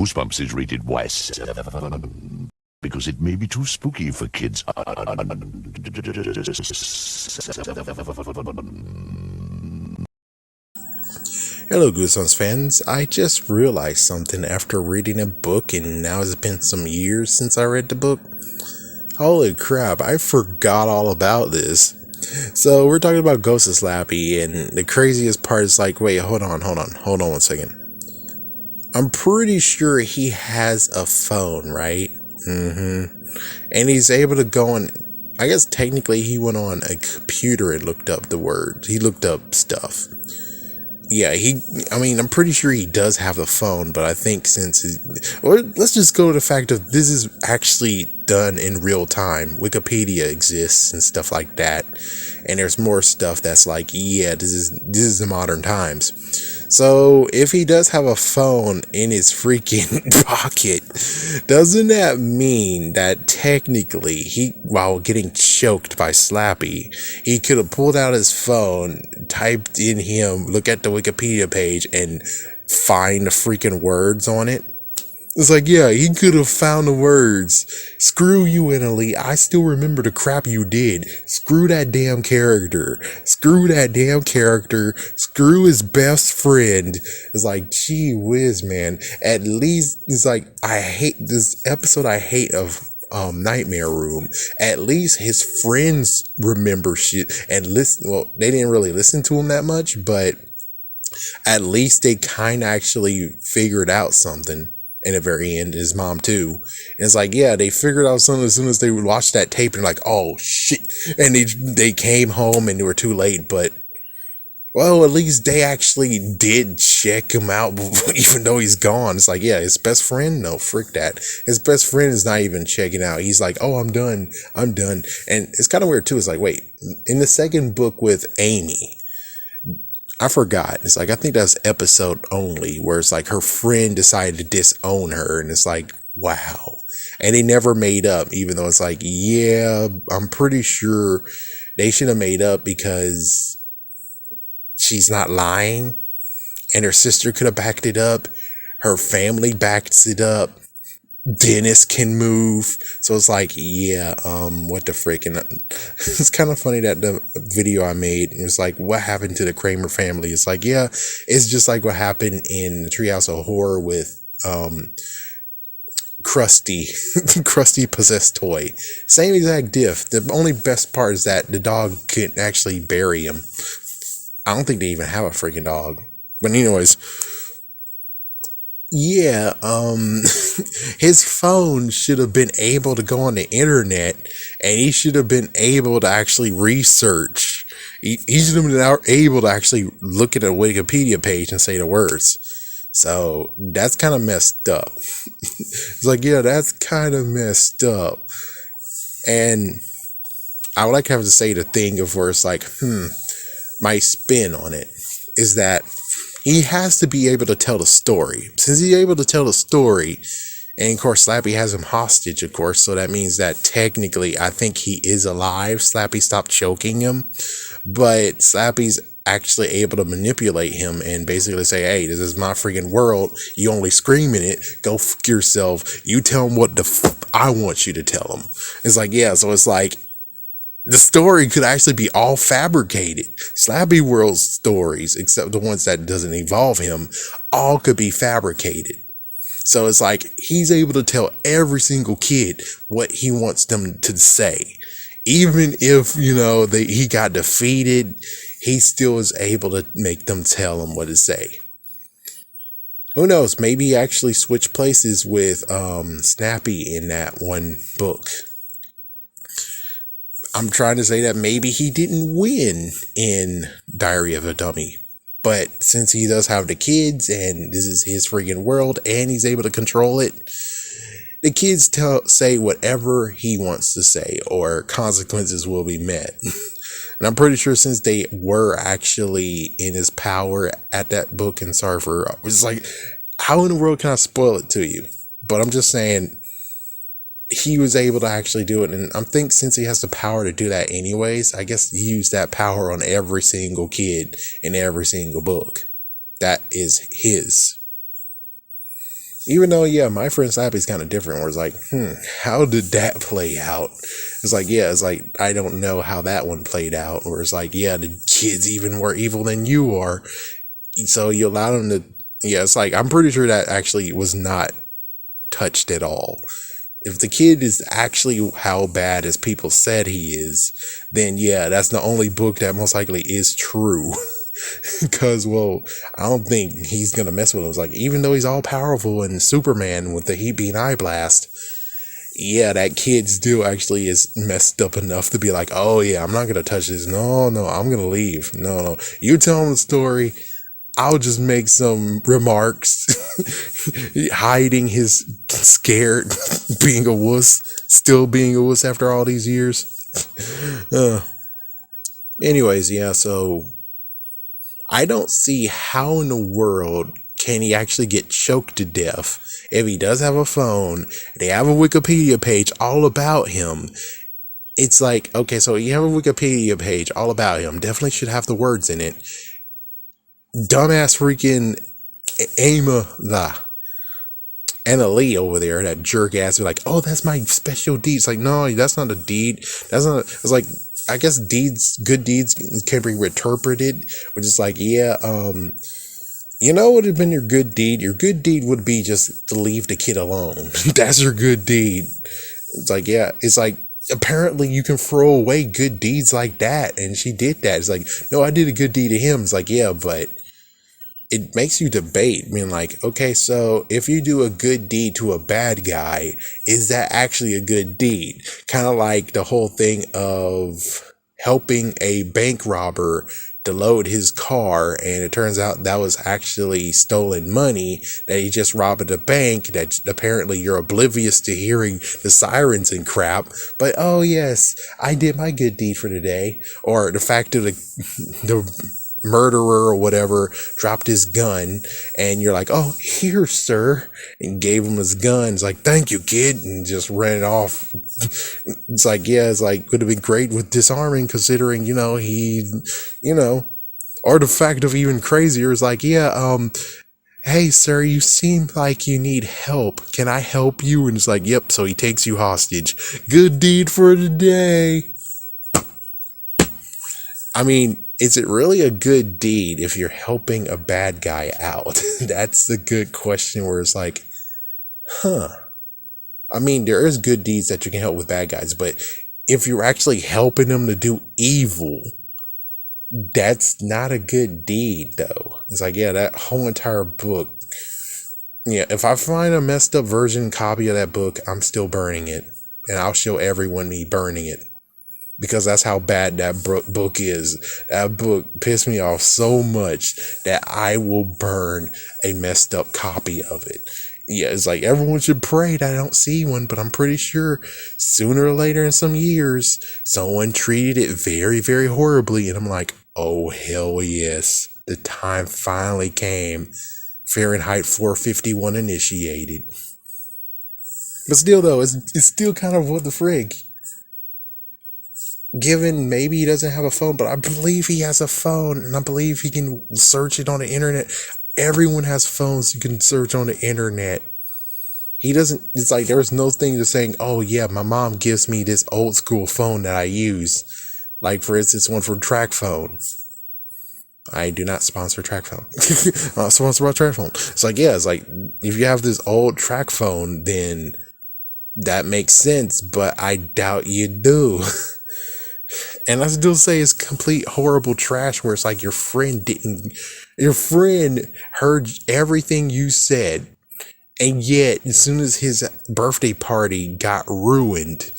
Goosebumps is rated Y7 because it may be too spooky for kids. Hello, Goosebumps fans. I just realized something after reading a book, and now it's been some years since I read the book. Holy crap, I forgot all about this. So, we're talking about Ghost of Slappy, and the craziest part is like, wait, hold on 1 second. I'm pretty sure he has a phone, right? And he's able to go on. I guess technically he went on a computer and looked up the words. He looked up stuff. Yeah, I'm pretty sure he does have the phone, but I think let's just go to the fact of this is actually done in real time. Wikipedia exists and stuff like that. And there's more stuff that's like, yeah, this is the modern times. So if he does have a phone in his freaking pocket, doesn't that mean that technically while getting choked by Slappy, he could have pulled out his phone, typed in look at the Wikipedia page, and find the freaking words on it? It's like, yeah, he could have found the words. Screw you, Annalie. I still remember the crap you did. Screw that damn character. Screw his best friend. It's like, gee whiz, man. At least, it's like, I hate this episode of Nightmare Room. At least his friends remember shit and listen. Well, they didn't really listen to him that much, but at least they kind of actually figured out something. In the very end, his mom too. And it's like, yeah, they figured out something as soon as they watched that tape and like, oh shit. And they came home and they were too late, but well, at least they actually did check him out before, even though he's gone. It's like, yeah, his best friend? No, frick that. His best friend is not even checking out. He's like, oh, I'm done. And it's kind of weird too. It's like, wait, in the second book with Amy, I forgot. It's like, I think that's episode only where it's like her friend decided to disown her. And it's like, wow. And they never made up, even though it's like, yeah, I'm pretty sure they should have made up because she's not lying. And her sister could have backed it up. Her family backs it up. Dennis can move. So it's like, yeah, what the frick? And it's kind of funny that the video I made was like, what happened to the Kramer family? It's like, yeah, it's just like what happened in the Treehouse of Horror with Krusty possessed toy. Same exact diff. The only best part is that the dog couldn't actually bury him. I don't think they even have a freaking dog. But anyways, yeah, his phone should have been able to go on the internet, and he should have been able to actually research. He should have been able to actually look at a Wikipedia page and say the words. So that's kind of messed up. It's like, yeah, that's kind of messed up. And I would like to have to say the thing of where it's like, my spin on it is that he has to be able to tell the story. Since he's able to tell the story, and of course Slappy has him hostage, of course, so that means that technically I think he is alive. Slappy stopped choking him, but Slappy's actually able to manipulate him and basically say, hey, this is my freaking world. You only scream in it. Go f*** yourself. You tell him what I want you to tell him. It's like, yeah, so it's like, the story could actually be all fabricated. Slappy World's stories, except the ones that doesn't involve him, all could be fabricated. So it's like he's able to tell every single kid what he wants them to say. Even if, he got defeated, he still is able to make them tell him what to say. Who knows? Maybe he actually switched places with Snappy in that one book. I'm trying to say that maybe he didn't win in Diary of a Dummy. But since he does have the kids and this is his freaking world and he's able to control it, the kids say whatever he wants to say or consequences will be met. And I'm pretty sure since they were actually in his power at that book in Surfer, it's like, how in the world can I spoil it to you? But I'm just saying, he was able to actually do it, and I think since he has the power to do that anyways, I guess he used that power on every single kid in every single book. That is his. Even though, yeah, my friend Slappy's kind of different, where it's like, how did that play out? It's like, yeah, it's like, I don't know how that one played out. Where it's like, yeah, the kids even more evil than you are. So you allow them to, yeah, it's like, I'm pretty sure that actually was not touched at all. If the kid is actually how bad as people said he is, then yeah, that's the only book that most likely is true. Because, well, I don't think he's gonna mess with him. It's like, even though he's all powerful and Superman with the heat beam eye blast, yeah, that kid still actually is messed up enough to be like, oh yeah, I'm not gonna touch this. No, I'm gonna leave. No, you tell him the story. I'll just make some remarks, hiding his scared, being a wuss, still being a wuss after all these years. Anyways, yeah, so I don't see how in the world can he actually get choked to death if he does have a phone. They have a Wikipedia page all about him. It's like, okay, so you have a Wikipedia page all about him. Definitely should have the words in it. Dumbass freaking Anna Lee over there, that jerk ass, be like, oh, that's my special deed. It's like, no, that's not a deed. That's not. It's like, I guess good deeds can be interpreted, which is like, yeah, you know what would have been your good deed? Your good deed would be just to leave the kid alone. That's your good deed. It's like, yeah, it's like, apparently you can throw away good deeds like that, and she did that. It's like, no, I did a good deed to him. It's like, yeah, but it makes you debate. I mean, like, okay, so if you do a good deed to a bad guy, is that actually a good deed? Kind of like the whole thing of helping a bank robber to load his car, and it turns out that was actually stolen money, that he just robbed a bank, that apparently you're oblivious to hearing the sirens and crap, but oh yes, I did my good deed for today. Or the fact that the murderer or whatever dropped his gun, and you're like, oh, here, sir, and gave him his gun. It's like, thank you, kid, and just ran it off. It's like, yeah, it's like, would have been great with disarming, considering, or the fact of even crazier is like, yeah, hey, sir, you seem like you need help. Can I help you? And it's like, yep. So he takes you hostage. Good deed for the day. I mean, is it really a good deed if you're helping a bad guy out? That's the good question, where it's like, I mean, there is good deeds that you can help with bad guys, but if you're actually helping them to do evil, that's not a good deed, though. It's like, yeah, that whole entire book. Yeah, if I find a messed up version copy of that book, I'm still burning it. And I'll show everyone me burning it. Because that's how bad that book is. That book pissed me off so much that I will burn a messed up copy of it. Yeah, it's like, everyone should pray that I don't see one, but I'm pretty sure sooner or later in some years, someone treated it very, very horribly. And I'm like, oh, hell yes. The time finally came. Fahrenheit 451 initiated. But still, though, it's still kind of what the frig. Given maybe he doesn't have a phone, but I believe he has a phone, and I believe he can search it on the internet. Everyone has phones you can search on the internet. He doesn't, it's like, there's no thing to saying, oh yeah, my mom gives me this old school phone that I use. Like, for instance, one from Track Phone. I do not sponsor Track Phone. I'm not sponsored by Track Phone. It's like, yeah, it's like, if you have this old Track Phone, then that makes sense, but I doubt you do. And I still say it's complete horrible trash, where it's like your friend heard everything you said, and yet as soon as his birthday party got ruined,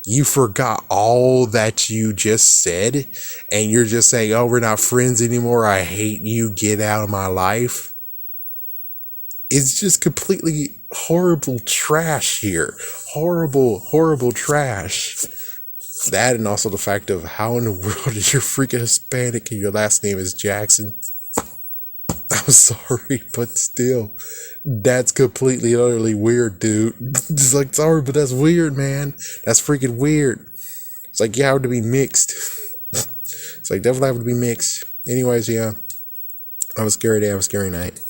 you forgot all that you just said, and you're just saying, oh, we're not friends anymore, I hate you, get out of my life. It's just completely horrible trash here. Horrible trash. That, and also the fact of, how in the world is you're freaking Hispanic and your last name is Jackson? I'm sorry, but still, that's completely utterly weird, dude. It's like, sorry, but that's weird, man. That's freaking weird. It's like, you have to be mixed. It's like, definitely have to be mixed. Anyways, yeah. Have a scary day, have a scary night.